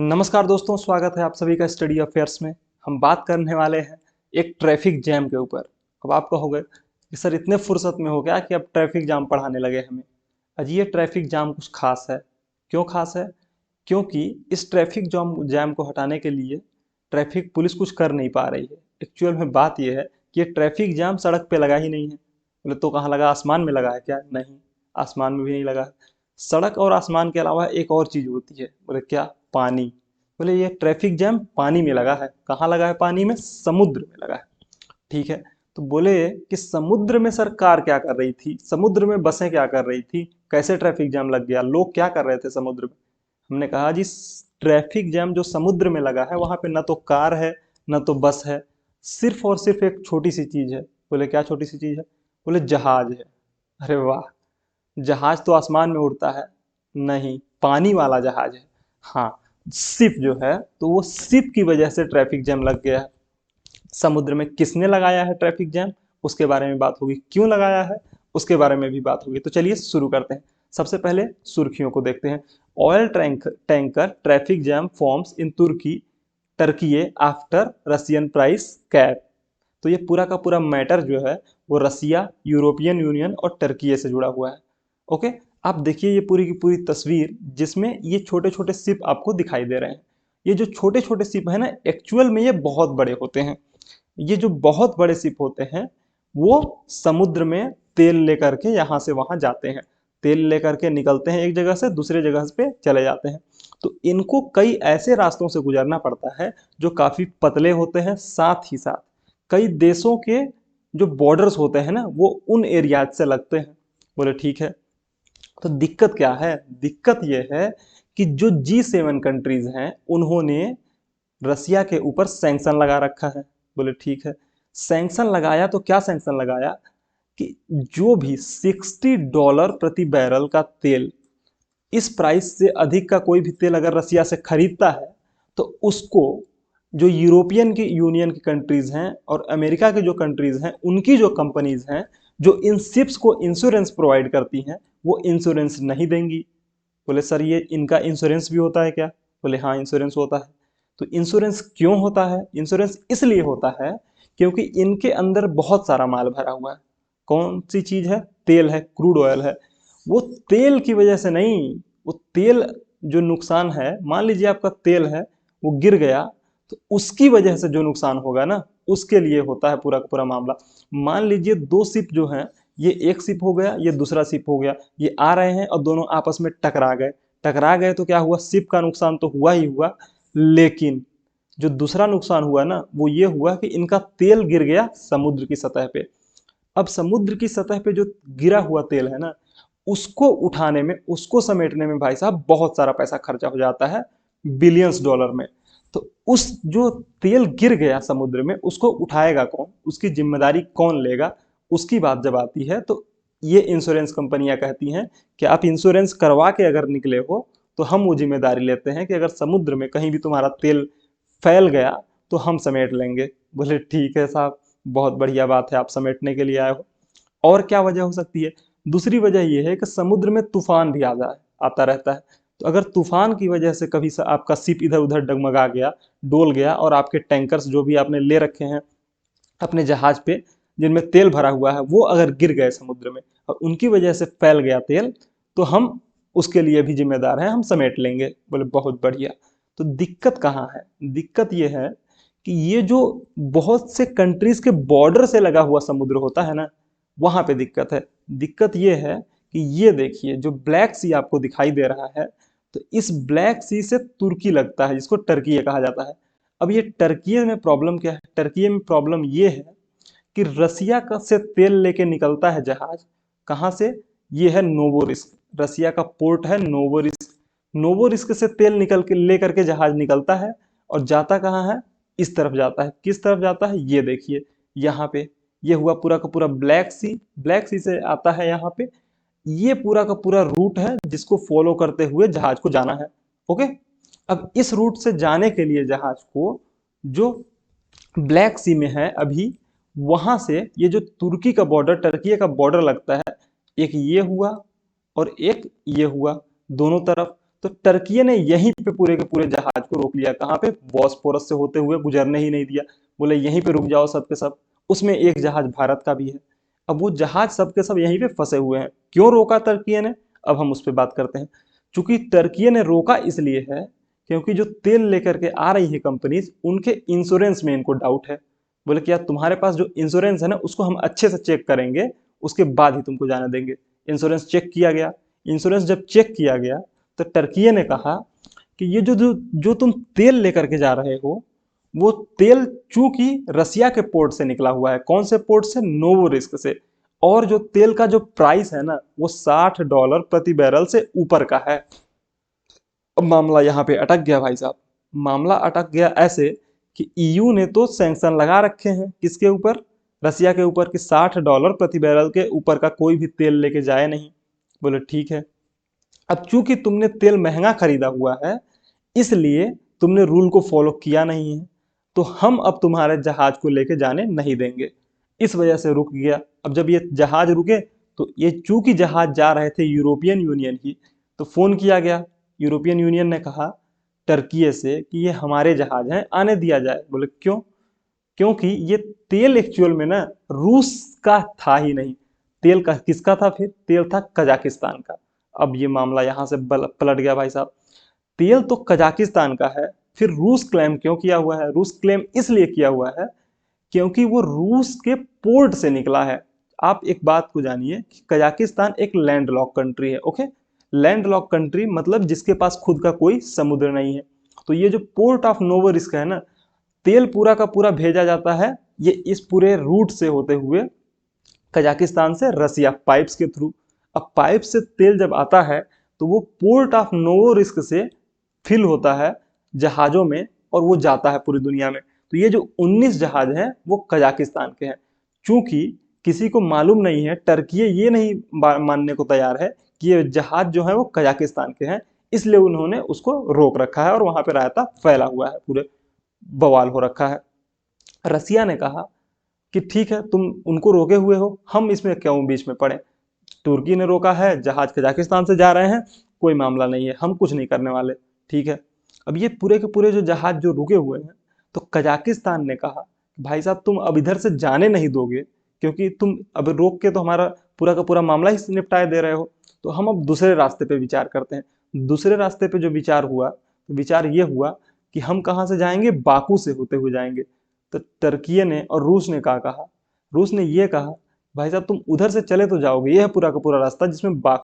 नमस्कार दोस्तों, स्वागत है आप सभी का स्टडी अफेयर्स में। हम बात करने वाले हैं एक ट्रैफिक जैम के ऊपर। अब आप कहोगे कि सर इतने फुर्सत में हो गया कि अब ट्रैफिक जाम पढ़ाने लगे हमें। अजी ये ट्रैफिक जाम कुछ खास है। क्यों खास है? क्योंकि इस ट्रैफिक जाम जैम को हटाने के लिए ट्रैफिक पुलिस कुछ कर नहीं पा रही है। एक्चुअल में बात यह है कि ये ट्रैफिक जाम सड़क पे लगा ही नहीं है। बोले तो कहाँ लगा? आसमान में लगा है क्या? नहीं, आसमान में भी नहीं लगा है। सड़क और आसमान के अलावा एक और चीज होती है। बोले क्या? पानी। बोले ये ट्रैफिक जैम पानी में लगा है। कहाँ लगा है? पानी में, समुद्र में लगा है। ठीक है। तो बोले कि समुद्र में सरकार क्या कर रही थी, समुद्र में बसें क्या कर रही थी, कैसे ट्रैफिक जाम लग गया, लोग क्या कर रहे थे समुद्र में। हमने कहा जी ट्रैफिक जैम जो समुद्र में लगा है वहां पे न तो कार है न तो बस है, सिर्फ और सिर्फ एक छोटी सी चीज है। बोले क्या छोटी सी चीज है? बोले जहाज है। अरे वाह! जहाज तो आसमान में उड़ता है। नहीं, पानी वाला जहाज है। हाँ, शिप जो है, तो वो शिप की वजह से ट्रैफिक जैम लग गया है। समुद्र में किसने लगाया है ट्रैफिक जैम, उसके बारे में बात होगी। क्यों लगाया है, उसके बारे में भी बात होगी। तो चलिए शुरू करते हैं। सबसे पहले सुर्खियों को देखते हैं। Oil tanker traffic jam forms in तुर्की Turkey after Russian price cap. तो ये पूरा का पूरा मैटर जो है वो रसिया, यूरोपियन यूनियन और टर्की से जुड़ा हुआ है। ओके, आप देखिए ये पूरी की पूरी तस्वीर जिसमें ये छोटे छोटे सिप आपको दिखाई दे रहे हैं। ये जो छोटे छोटे सिप है ना, एक्चुअल में ये बहुत बड़े होते हैं। ये जो बहुत बड़े सिप होते हैं वो समुद्र में तेल लेकर के यहाँ से वहां जाते हैं। तेल लेकर के निकलते हैं एक जगह से दूसरे जगह पे चले जाते हैं। तो इनको कई ऐसे रास्तों से गुजरना पड़ता है जो काफी पतले होते हैं। साथ ही साथ कई देशों के जो बॉर्डर्स होते हैं ना वो उन एरियाज से लगते हैं। बोले ठीक है। तो दिक्कत क्या है? दिक्कत यह है कि जो G7 कंट्रीज हैं उन्होंने रसिया के ऊपर सैंक्शन लगा रखा है। बोले ठीक है। सैंक्शन लगाया तो क्या सैंक्शन लगाया कि जो भी $60 प्रति बैरल का तेल, इस प्राइस से अधिक का कोई भी तेल अगर रसिया से खरीदता है तो उसको जो यूरोपियन की यूनियन की कंट्रीज हैं और अमेरिका के जो कंट्रीज हैं उनकी जो कंपनीज हैं जो इन शिप्स को इंश्योरेंस प्रोवाइड करती हैं वो इंश्योरेंस नहीं देंगी। बोले सर ये इनका इंश्योरेंस भी होता है क्या? बोले हाँ, इंश्योरेंस होता है। तो इंश्योरेंस क्यों होता है? इंश्योरेंस इसलिए होता है क्योंकि इनके अंदर बहुत सारा माल भरा हुआ है। कौन सी चीज है? तेल है, क्रूड ऑयल है। वो तेल की वजह से नहीं, वो तेल जो नुकसान है, मान लीजिए आपका तेल है वो गिर गया तो उसकी वजह से जो नुकसान होगा ना उसके लिए होता है पूरा का पूरा मामला। मान लीजिए दो शिप जो हैं, ये एक शिप हो गया, ये दूसरा शिप हो गया, ये आ रहे हैं और दोनों आपस में टकरा गए। टकरा गए तो क्या हुआ? शिप का नुकसान तो हुआ ही हुआ, लेकिन जो दूसरा नुकसान हुआ ना वो ये हुआ कि इनका तेल गिर गया समुद्र की सतह पे। अब समुद्र की सतह पे जो गिरा हुआ तेल है ना उसको उठाने में, उसको समेटने में भाई साहब बहुत सारा पैसा खर्चा हो जाता है, बिलियंस डॉलर में। तो उस जो तेल गिर गया समुद्र में उसको उठाएगा कौन, उसकी जिम्मेदारी कौन लेगा, उसकी बात जब आती है तो ये इंश्योरेंस कंपनियां कहती हैं कि आप इंश्योरेंस करवा के अगर निकले हो तो हम वो जिम्मेदारी लेते हैं कि अगर समुद्र में कहीं भी तुम्हारा तेल फैल गया तो हम समेट लेंगे। बोले ठीक है साहब, बहुत बढ़िया बात है, आप समेटने के लिए आए हो। और क्या वजह हो सकती है? दूसरी वजह यह है कि समुद्र में तूफान भी आता रहता है। तो अगर तूफान की वजह से कभी आपका शिप इधर उधर डगमगा गया, डोल गया और आपके टैंकर्स जो भी आपने ले रखे हैं अपने जहाज पे जिनमें तेल भरा हुआ है वो अगर गिर गए समुद्र में और उनकी वजह से फैल गया तेल तो हम उसके लिए भी जिम्मेदार हैं, हम समेट लेंगे। बोले बहुत बढ़िया। तो दिक्कत कहाँ है? दिक्कत ये है कि ये जो बहुत से कंट्रीज के बॉर्डर से लगा हुआ समुद्र होता है ना वहां पे दिक्कत है। दिक्कत ये है कि ये देखिए जो ब्लैक सी आपको दिखाई दे रहा है, तो इस ब्लैक सी से तुर्की लगता है जिसको टर्की कहा जाता है। अब ये टर्की में प्रॉब्लम क्या है? टर्की में प्रॉब्लम ये है कि रसिया का से तेल लेके निकलता है जहाज। कहाँ से? ये है नोवोरिस्क, रसिया का पोर्ट है नोवोरिस्क। नोवोरिस्क से तेल निकल के लेकर के जहाज निकलता है और जाता कहाँ है? इस तरफ जाता है। किस तरफ जाता है? ये देखिए यहाँ पे, ये हुआ पूरा का पूरा ब्लैक सी। ब्लैक सी से आता है यहाँ पे। ये पूरा का पूरा रूट है जिसको फॉलो करते हुए जहाज को जाना है। ओके। अब इस रूट से जाने के लिए जहाज को जो ब्लैक सी में है अभी, वहां से ये जो तुर्की का बॉर्डर, टर्की का बॉर्डर लगता है, एक ये हुआ और एक ये हुआ, दोनों तरफ। तो टर्की ने यहीं पे पूरे के पूरे जहाज को रोक लिया। कहाँ पे? बॉस्फोरस से होते हुए गुजरने ही नहीं दिया। बोले यहीं पे रुक जाओ सब के सब। उसमें एक जहाज भारत का भी है। अब वो जहाज सब के सब यहीं पे फंसे हुए हैं। क्यों रोका टर्की ने? अब हम उस पर बात करते हैं। चूंकि टर्की ने रोका इसलिए है क्योंकि जो तेल लेकर के आ रही है कंपनीज, उनके इंश्योरेंस में इनको डाउट है। बोले कि यार तुम्हारे पास जो इंश्योरेंस है ना, उसको हम अच्छे से चेक करेंगे, उसके बाद ही तुमको जाने देंगे। इंश्योरेंस चेक किया गया। इंश्योरेंस जब चेक किया गया तो टर्की ने कहा कि ये जो जो जो तुम तेल लेकर के जा रहे हो, वो तेल चूंकि रसिया के पोर्ट से निकला हुआ है। कौन से पोर्ट से? नोवोरिस्क से। और जो तेल का जो प्राइस है ना, वो $60 प्रति बैरल से ऊपर का है। अब मामला यहाँ पे अटक गया भाई साहब। मामला अटक गया ऐसे कि ईयू ने तो सैंक्शन लगा रखे हैं। किसके ऊपर? रसिया के ऊपर, कि $60 प्रति बैरल के ऊपर का कोई भी तेल लेके जाए नहीं। बोले ठीक है। अब चूंकि तुमने तेल महंगा खरीदा हुआ है, इसलिए तुमने रूल को फॉलो किया नहीं है, तो हम अब तुम्हारे जहाज को लेके जाने नहीं देंगे। इस वजह से रुक गया। अब जब ये जहाज रुके तो ये चूंकि जहाज जा रहे थे यूरोपियन यूनियन की, तो फोन किया गया। यूरोपियन यूनियन ने कहा टर्की से कि ये हमारे जहाज हैं, आने दिया जाए। बोले क्यों? क्योंकि ये तेल एक्चुअल में ना रूस का था ही नहीं। तेल का किसका था? फिर तेल था कजाकिस्तान का। अब ये मामला यहां से पलट गया भाई साहब। तेल तो कजाकिस्तान का है, फिर रूस क्लेम क्यों किया हुआ है? रूस क्लेम इसलिए किया हुआ है क्योंकि वो रूस के पोर्ट से निकला है। आप एक बात को जानिए कि कजाकिस्तान एक लैंडलॉक कंट्री है। ओके, लैंडलॉक कंट्री मतलब जिसके पास खुद का कोई समुद्र नहीं है। तो ये जो पोर्ट ऑफ नोवोरिस्क है ना, तेल पूरा का पूरा भेजा जाता है ये इस पूरे रूट से होते हुए कजाकिस्तान से रसिया, पाइप्स के थ्रू। अब पाइप से तेल जब आता है तो वो पोर्ट ऑफ नोवोरिस्क से फिल होता है जहाजों में और वो जाता है पूरी दुनिया में। तो ये जो 19 जहाज हैं वो कजाकिस्तान के हैं। चूंकि किसी को मालूम नहीं है, टर्की ये नहीं मानने को तैयार है कि ये जहाज जो है वो कजाकिस्तान के हैं, इसलिए उन्होंने उसको रोक रखा है और वहां पे रायता फैला हुआ है, पूरे बवाल हो रखा है। रसिया ने कहा कि ठीक है, तुम उनको रोके हुए हो, हम इसमें क्यों बीच में पड़े। तुर्की ने रोका है, जहाज कजाकिस्तान से जा रहे हैं, कोई मामला नहीं है, हम कुछ नहीं करने वाले। ठीक है। अब ये पूरे के पूरे जो जहाज जो रुके हुए हैं, तो कजाकिस्तान ने कहा भाई साहब तुम अब इधर से जाने नहीं दोगे, क्योंकि तुम अब रोक के तो हमारा पूरा का पूरा मामला ही निपटाए दे रहे हो, तो हम अब दूसरे रास्ते पे विचार करते हैं। दूसरे रास्ते पे जो विचार हुआ, विचार ये हुआ कि हम कहाँ से जाएंगे? बाकू से होते हुए जाएंगे। तो टर्की ने और रूस ने कहा, रूस ने ये कहा भाई साहब तुम उधर से चले तो जाओगे, ये है पूरा का पूरा रास्ता जिसमें